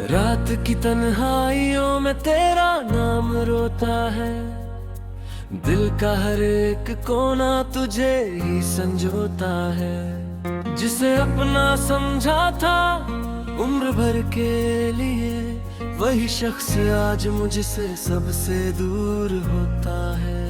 रात की तन्हाइयों में तेरा नाम रोता है। दिल का हर एक कोना तुझे ही संजोता है। जिसे अपना समझा था उम्र भर के लिए, वही शख्स आज मुझसे सबसे दूर होता है।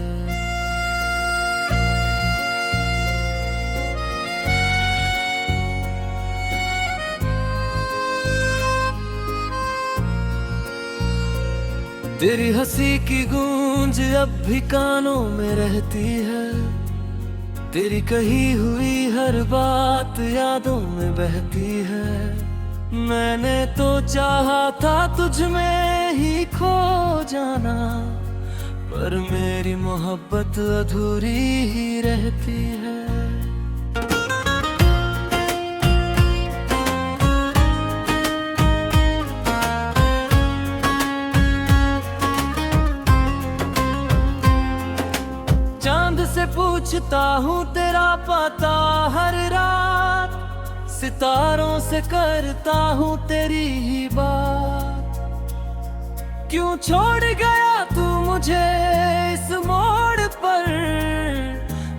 तेरी हंसी की गूंज अब भी कानों में रहती है। तेरी कही हुई हर बात यादों में बहती है। मैंने तो चाहा था तुझ में ही खो जाना, पर मेरी मोहब्बत अधूरी ही रहती है। से पूछता हूँ तेरा पता हर रात, सितारों से करता हूँ तेरी ही बात। क्यों छोड़ गया तू मुझे इस मोड़ पर,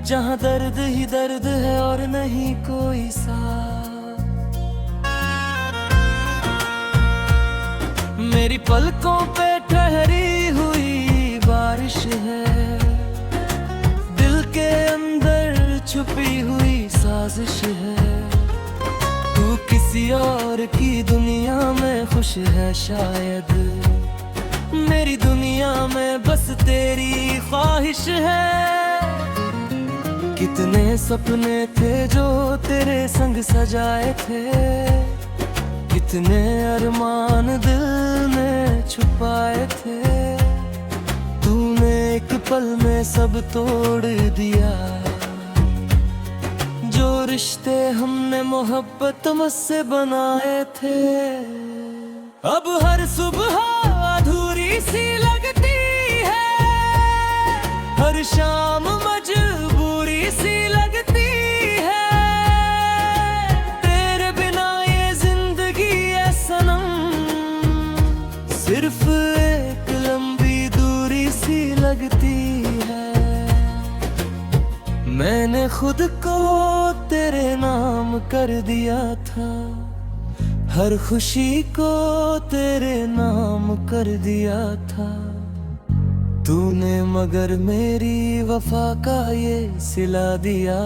जहाँ दर्द ही दर्द है और नहीं कोई साथ। मेरी पलकों पे ठहरी हुई बारिश है, के अंदर छुपी हुई साजिश है। तू किसी और की दुनिया में खुश है शायद, मेरी दुनिया में बस तेरी ख्वाहिश है। कितने सपने थे जो तेरे संग सजाए थे, कितने अरमान दिल में छुपाए थे। तूने एक पल में सब तोड़ दिया, जो रिश्ते हमने मोहब्बत मुझसे बनाए थे। अब हर सुबह अधूरी सी लगती है, हर शाम मजबूरी सी लगती है। तेरे बिना ये जिंदगी है सनम, सिर्फ लगती है। मैंने खुद को तेरे नाम कर दिया था, हर खुशी को तेरे नाम कर दिया था। तूने मगर मेरी वफा का ये सिला दिया,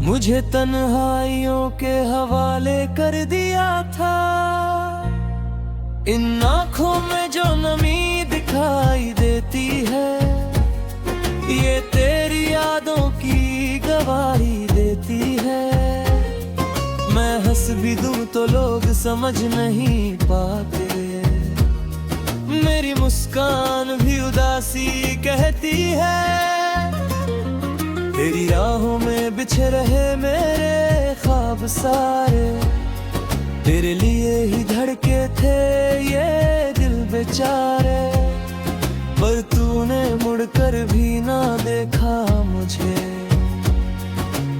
मुझे तन्हाइयों के हवाले कर दिया था। इन आँखों में जो नमी दिखाई देती है, ये तेरी यादों की गवाही देती है। मैं हंस भी दूं तो लोग समझ नहीं पाते, मेरी मुस्कान भी उदासी कहती है। तेरी राहों में बिछे रहे मेरे ख्वाब सारे, तेरे लिए ही धड़के थे ये दिल बेचारे। पर तूने मुड़कर भी ना देखा मुझे,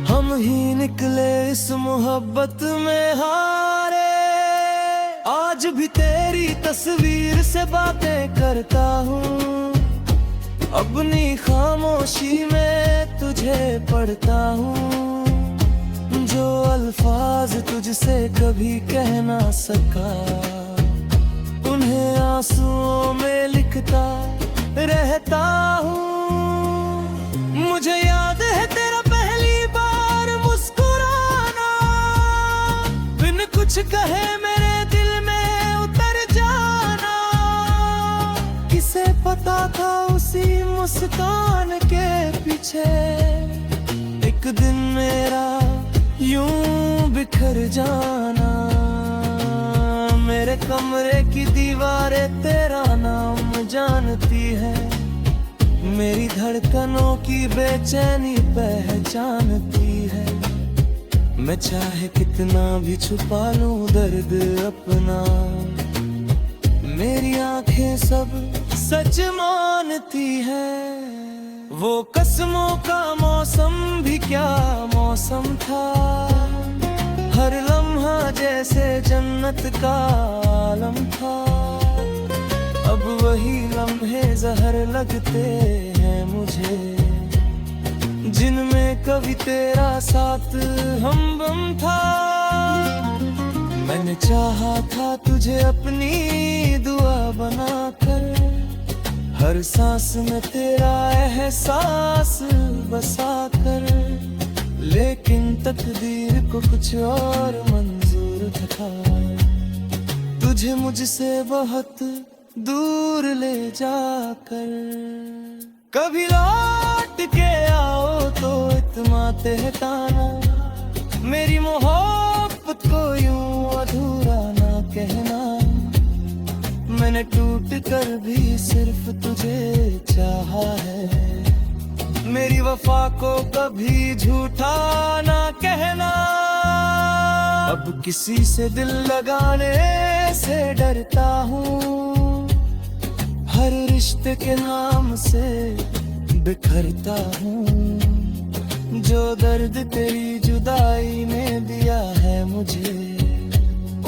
हम ही निकले इस मोहब्बत में हारे। आज भी तेरी तस्वीर से बातें करता हूँ, अपनी खामोशी में तुझे पढ़ता हूँ। जो अल्फाज तुझसे कभी कह ना सका, उन्हें आंसुओं में लिखता रहता हूँ। मुझे याद है तेरा पहली बार मुस्कुराना, बिन कुछ कहे मेरे दिल में उतर जाना। किसे पता था उसी मुस्कान के पीछे एक दिन मेरा यूं बिखर जाना। मेरे कमरे की दीवारें तेरा नाम जानती है, मेरी धड़कनों की बेचैनी पहचानती है। मैं चाहे कितना भी छुपा लूं दर्द अपना, मेरी आंखें सब सच मानती है। वो कसमों का मौसम भी क्या मौसम था, हर लम्हा जैसे जन्नत का आलम था। अब वही लम्हे जहर लगते हैं मुझे, जिनमें कभी तेरा साथ हमदम था। मैंने चाहा था तुझे अपनी दुआ बनाकर, हर सांस में तेरा एहसास बसाकर, लेकिन तकदीर को कुछ और मंजूर था। तुझे मुझसे बहुत दूर ले जाकर। कभी लौट के आओ तो इत्माते ताना, मेरी मोहब्बत को यूं अधूरा ना कहना। मैंने टूट कर भी सिर्फ तुझे चाहा है, मेरी वफा को कभी झूठा ना कहना। अब किसी से दिल लगाने से डरता हूँ, हर रिश्ते के नाम से बिखरता हूँ। जो दर्द तेरी जुदाई ने दिया है मुझे,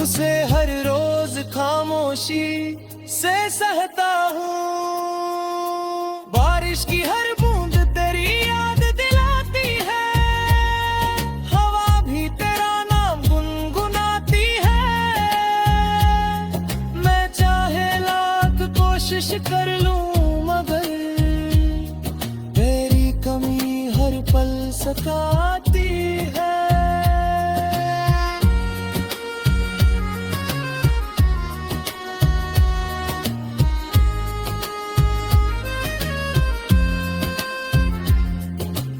उसे हर रोज खामोशी से सहता हूँ। बारिश की हर बूंद तेरी याद दिलाती है, हवा भी तेरा नाम गुनगुनाती है। मैं चाहे लाख कोशिश कर लूं मगर तेरी कमी हर पल सताती है।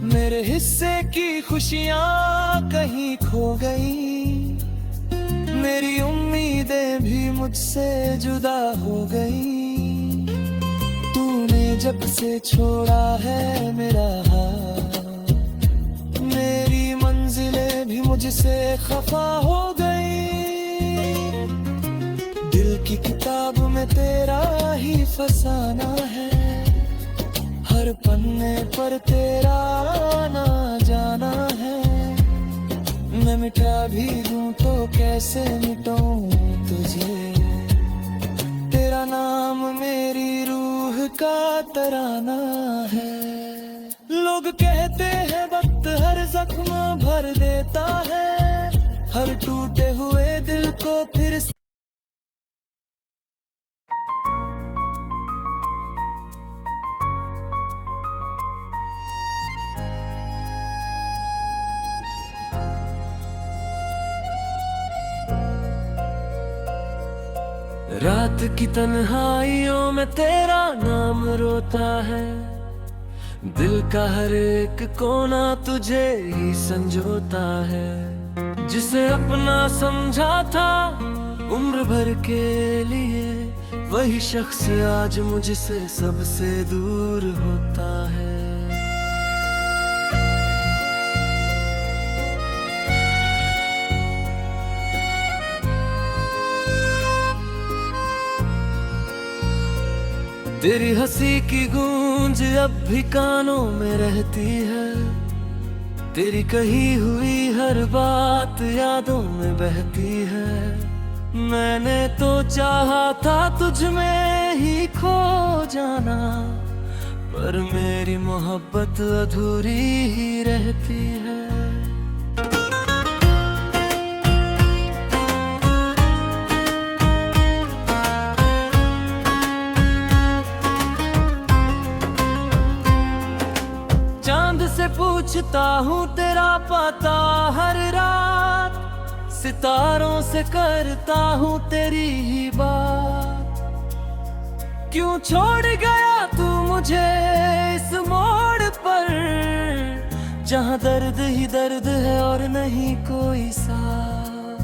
मेरे हिस्से की खुशियाँ कहीं खो गई, मेरी उम्मीदें भी मुझसे जुदा हो गई। तूने जब से छोड़ा है मेरा हाथ, मेरी मंजिलें भी मुझसे खफा हो गई। दिल की किताब में तेरा ही फसाना है, हर पन्ने पर तेरा आना जाना है। मैं मिटा भी दूं तो कैसे मिटाऊं तुझे, तेरा नाम मेरी रूह का तराना है। लोग कहते हैं वक्त हर जख्म भर देता है, हर टूटे हुए दिल को फिर से रात की तन्हाइयों में तेरा नाम रोता है, दिल का हर एक कोना तुझे ही संजोता है। जिसे अपना समझा था उम्र भर के लिए, वही शख्स आज मुझसे सबसे दूर होता है। तेरी हंसी की गूंज अब भी कानों में रहती है, तेरी कही हुई हर बात यादों में बहती है। मैंने तो चाहा था तुझ में ही खो जाना, पर मेरी मोहब्बत अधूरी ही रहती है। से पूछता हूँ तेरा पता हर रात, सितारों से करता हूँ तेरी ही बात। क्यों छोड़ गया तू मुझे इस मोड़ पर, जहाँ दर्द ही दर्द है और नहीं कोई साथ।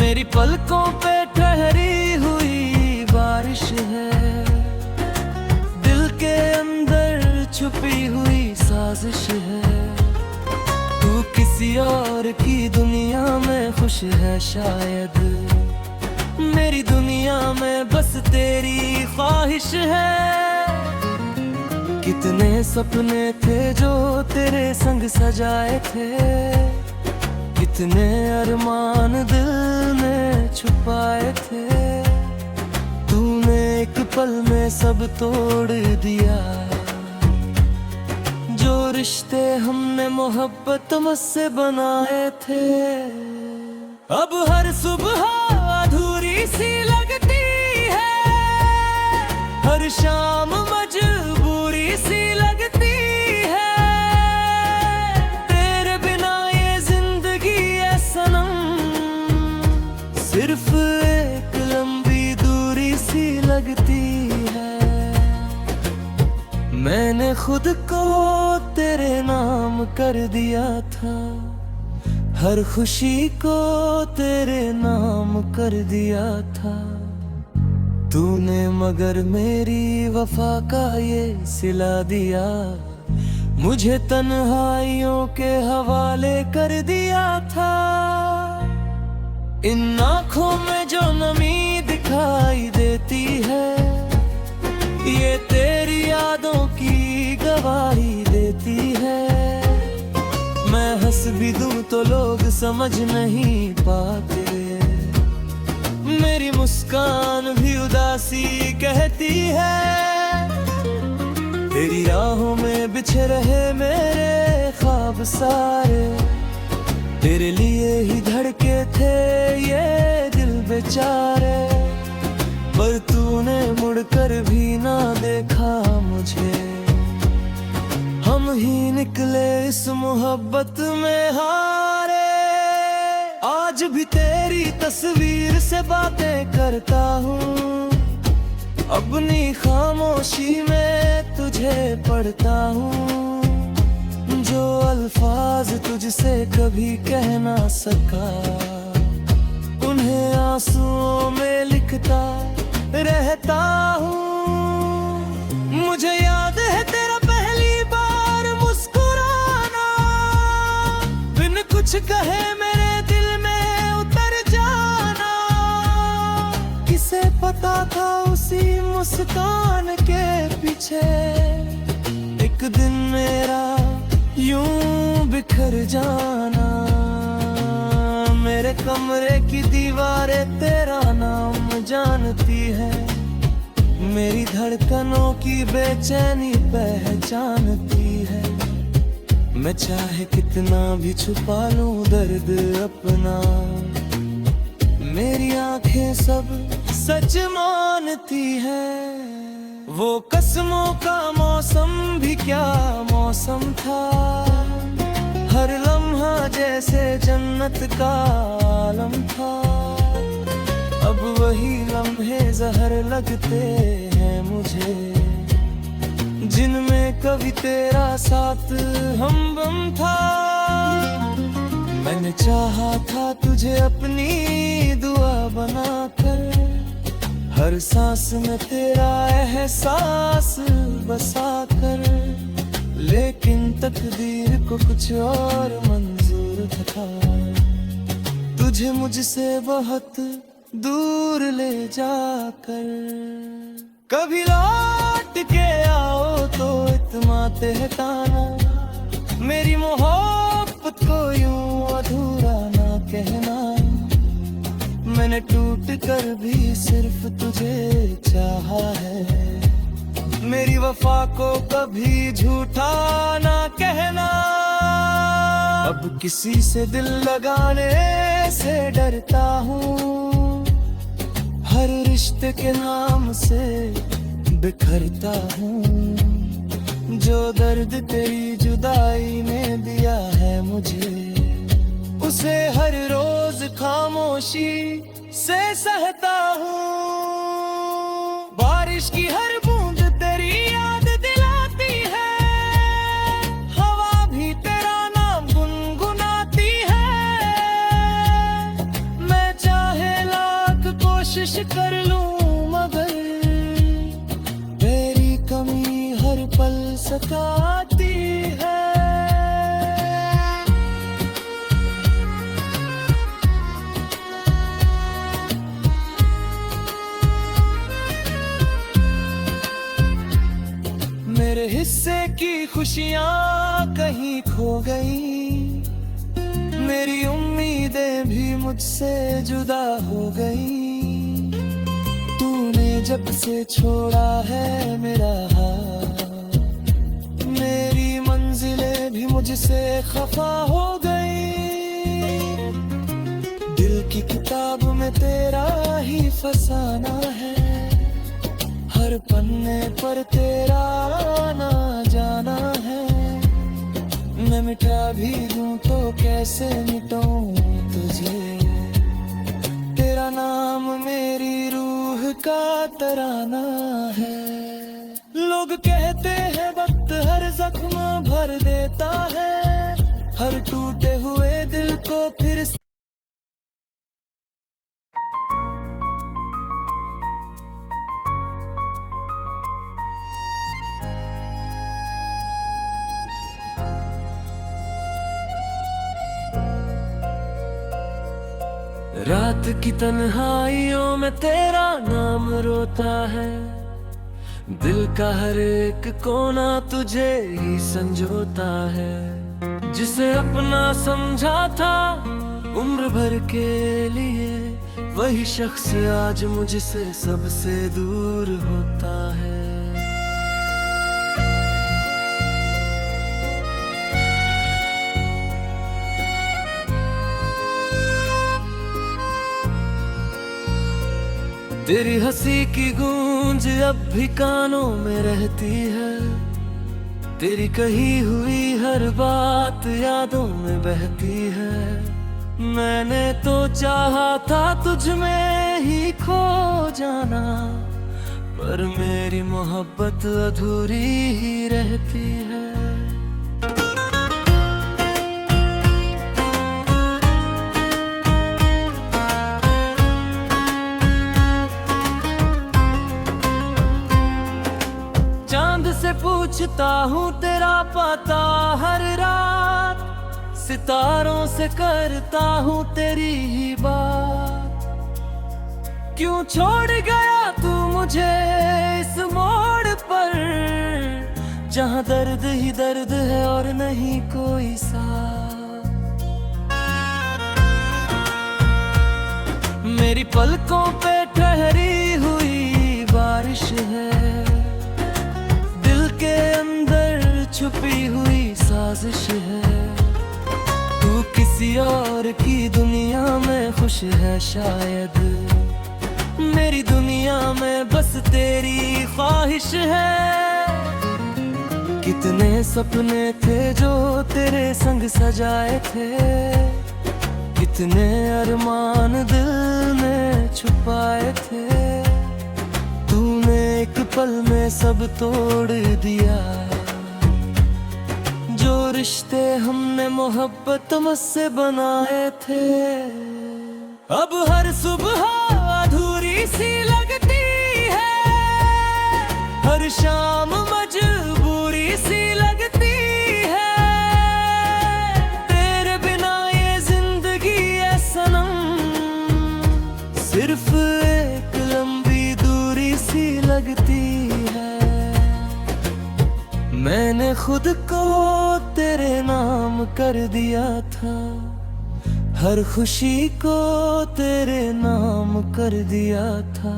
मेरी पलकों पे ठहरी हुई बारिश है, के अंदर छुपी हुई साजिश है। तू किसी और की दुनिया में खुश है शायद, मेरी दुनिया में बस तेरी ख्वाहिश है। कितने सपने थे जो तेरे संग सजाए थे, कितने अरमान दिल में छुपाए थे, तूने एक पल में सब तोड़ दिया। जो रिश्ते हमने मोहब्बत मुझसे बनाए थे, अब हर सुबह अधूरी सी लगती है, हर शाम मजबूरी सी लगती है। तेरे बिना ये जिंदगी है सनम, सिर्फ एक लंबी दूरी सी लगती है। मैंने खुद को तेरे नाम कर दिया था, हर खुशी को तेरे नाम कर दिया था। तूने मगर मेरी वफा का ये सिला दिया, मुझे तन्हाइयों के हवाले कर दिया था। इन आँखों में जो नमी दिखाई देती है, ये तेरी यादों की गवाही देती है। मैं हंस भी दूं तो लोग समझ नहीं पाते, मेरी मुस्कान भी उदासी कहती है। तेरी राहों में बिछे रहे मेरे ख्वाब सारे, तेरे लिए ही धड़के थे ये दिल बेचारे। पर तूने मुड़कर भी ना देखा मुझे, हम ही निकले इस मोहब्बत में हारे। आज भी तेरी तस्वीर से बातें करता हूँ, अपनी खामोशी में तुझे पढ़ता हूँ। जो अल्फाज तुझसे कभी कह ना सका, उन्हें आंसुओं में लिखता रहता हूँ। मुझे याद है तेरा पहली बार मुस्कुराना, बिन कुछ कहे मेरे दिल में उतर जाना। किसे पता था उसी मुस्कान के पीछे एक दिन मेरा यूं बिखर जाना। मेरे कमरे की दीवारें तेरा नाम जानती है, मेरी धड़कनों की बेचैनी पहचानती है। मैं चाहे कितना भी छुपा लूं दर्द अपना, मेरी आंखें सब सच मानती है। वो कसमों का मौसम भी क्या मौसम था, हर लम्हा जैसे जन्नत का आलम था। अब वही लम्हे जहर लगते हैं मुझे, जिनमें कभी तेरा साथ हमदम था। मैंने चाहा था तुझे अपनी दुआ बनाकर, हर सांस में तेरा एहसास बसा कर। लेकिन तकदीर को कुछ और मंजूर था, तुझे मुझसे बहुत दूर ले जाकर। कभी लौट के आओ तो इत्माते है ताना, मेरी मोहब्बत को यूं अधूरा ना कहना। मैंने टूट कर भी सिर्फ तुझे चाहा है, मेरी वफा को कभी झूठा ना कहना। अब किसी से दिल लगाने से डरता हूँ, हर रिश्ते के नाम से बिखरता हूँ। जो दर्द तेरी जुदाई ने दिया है मुझे, उसे हर रोज खामोशी से सहता हूँ। बारिश की हर बूंद तेरी याद दिलाती है, हवा भी तेरा नाम गुनगुनाती है। मैं चाहे लाख कोशिश कर लूं मगर तेरी कमी हर पल सताती है। मेरे हिस्से की खुशियाँ कहीं खो गई, मेरी उम्मीद भी मुझसे जुदा हो गई। तूने जब से छोड़ा है मेरा हाथ, मेरी मंजिलें भी मुझसे खफा हो गई। दिल की किताब में तेरा ही फसाना है, हर पन्ने पर तेरा आना जाना है। मैं मिटा भी दूं तो कैसे मिटाऊं तुझे, तेरा नाम मेरी रूह का तराना है। लोग कहते हैं वक्त हर जख्म भर देता है, हर टूटे हुए दिल को फिर से रात की तन्हाइयों में तेरा नाम रोता है। दिल का हर एक कोना तुझे ही संजोता है। जिसे अपना समझा था उम्र भर के लिए, वही शख्स आज मुझसे सबसे दूर होता है। तेरी हंसी की गूंज अब भी कानों में रहती है। तेरी कही हुई हर बात यादों में बहती है। मैंने तो चाहा था तुझ में ही खो जाना, पर मेरी मोहब्बत अधूरी ही रहती है। से पूछता हूँ तेरा पता हर रात, सितारों से करता हूँ तेरी ही बात। क्यों छोड़ गया तू मुझे इस मोड़ पर, जहाँ दर्द ही दर्द है और नहीं कोई साथ। मेरी पलकों पे ठहरी हुई बारिश है, के अंदर छुपी हुई साजिश है। तू किसी और की दुनिया में खुश है शायद, मेरी दुनिया में बस तेरी ख्वाहिश है। कितने सपने थे जो तेरे संग सजाए थे, कितने अरमान दिल में छुपाए थे। तूने एक पल में सब तोड़ दिया, जो रिश्ते हमने मोहब्बत मुझसे बनाए थे। अब हर सुबह अधूरी सी लगती है, हर शाम मजबूरी सी लगती है। तेरे बिना ये जिंदगी है सनम, सिर्फ एक लंबी दूरी सी लगती है। मैंने खुद को तेरे नाम कर दिया था, हर खुशी को तेरे नाम कर दिया था।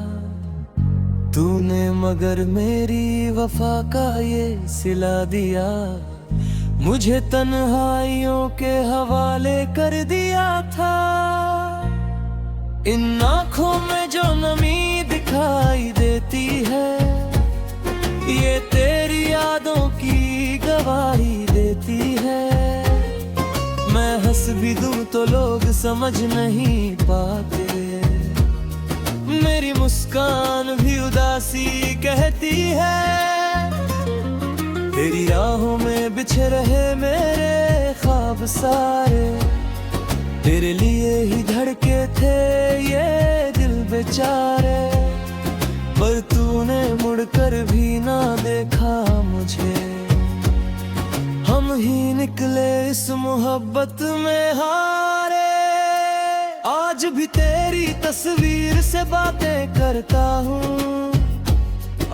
तूने मगर मेरी वफा का ये सिला दिया, मुझे तन्हाइयों के हवाले कर दिया था। इन आँखों में जो नमी दिखाई देती है, ये तेरी यादों की गवाही देती है। मैं हंस भी दूं तो लोग समझ नहीं पाते, मेरी मुस्कान भी उदासी कहती है। तेरी राहों में बिछे रहे मेरे ख्वाब सारे, तेरे लिए ही धड़के थे ये दिल बेचारे। पर तूने मुड़कर भी ना देखा मुझे, हम ही निकले इस मोहब्बत में हारे। आज भी तेरी तस्वीर से बातें करता हूँ,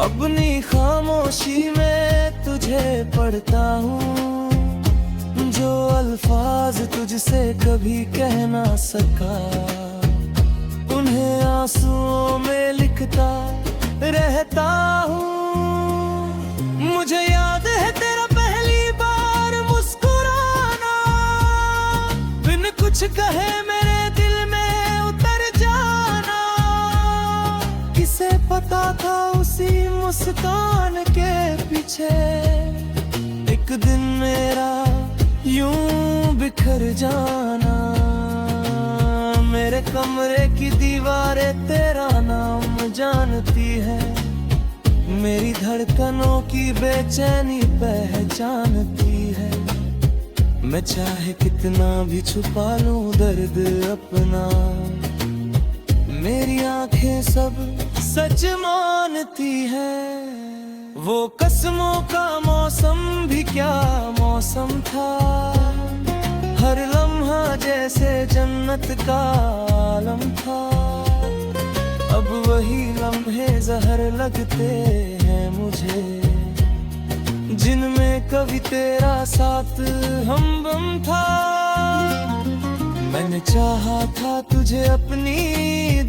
अपनी खामोशी में तुझे पढ़ता हूँ। जो अल्फाज तुझसे कभी कह ना सका, उन्हें आंसुओं में लिखता रहता हूँ। मुझे याद है तेरा पहली बार मुस्कुराना, बिन कुछ कहे मेरे दिल में उतर जाना। किसे पता था उसी मुस्कान के पीछे एक दिन मेरा यूं बिखर जाना। मेरे कमरे की दीवारें तेरा नाम जानती है, मेरी धड़कनों की बेचैनी पहचानती है। मैं चाहे कितना भी छुपा लूं दर्द अपना, मेरी आंखें सब सच मानती है। वो कसमों का मौसम भी क्या मौसम था, हर लम्हा जैसे जन्नत का आलम था। अब वही लम्हे जहर लगते हैं मुझे, जिनमें कभी तेरा साथ हमदम था। मैंने चाहा था तुझे अपनी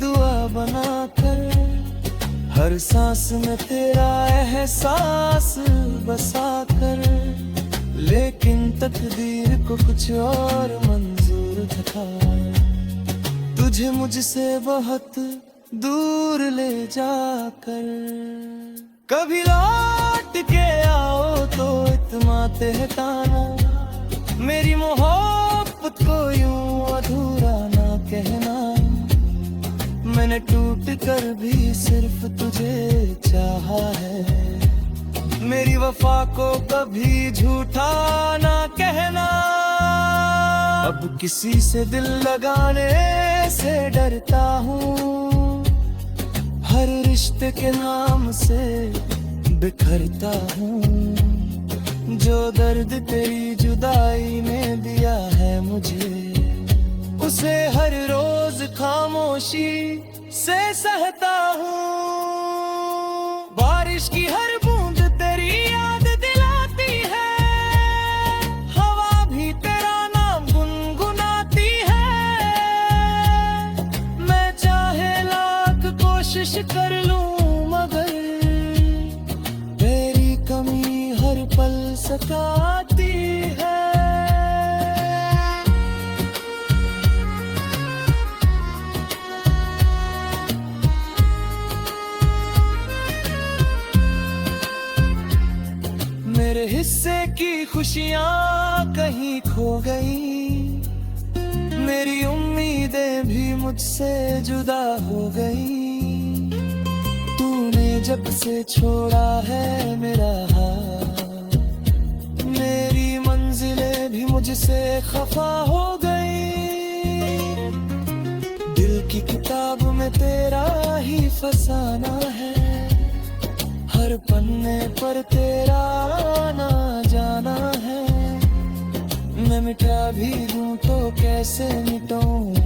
दुआ बनाकर, हर सांस में तेरा एहसास बसा कर। लेकिन तकदीर को कुछ और मंजूर था, तुझे मुझसे बहुत दूर ले जाकर। कभी लौट के आओ तो इत्माते ताना, मेरी मोहब्बत को यूं अधूरा ना कहना। मैंने टूट कर भी सिर्फ तुझे चाहा है, मेरी वफा को कभी झूठा ना कहना। अब किसी से दिल लगाने से डरता हूँ, हर रिश्ते के नाम से बिखरता हूँ। जो दर्द तेरी जुदाई ने दिया है मुझे, उसे हर रोज खामोशी से सहता हूँ। बारिश की हर बूंद तेरी याद दिलाती है, हवा भी तेरा नाम गुनगुनाती है। मैं चाहे लाख कोशिश कर लूं मगर तेरी कमी हर पल सताती है। मेरे हिस्से की खुशियाँ कहीं खो गई, मेरी उम्मीदें भी मुझसे जुदा हो गई। तूने जब से छोड़ा है मेरा हाथ, मेरी मंजिलें भी मुझसे खफा हो गई। दिल की किताब में तेरा ही फसाना है, हर पन्ने पर तेरा आना जाना है। मैं मिटा भी दूं तो कैसे मिटाऊं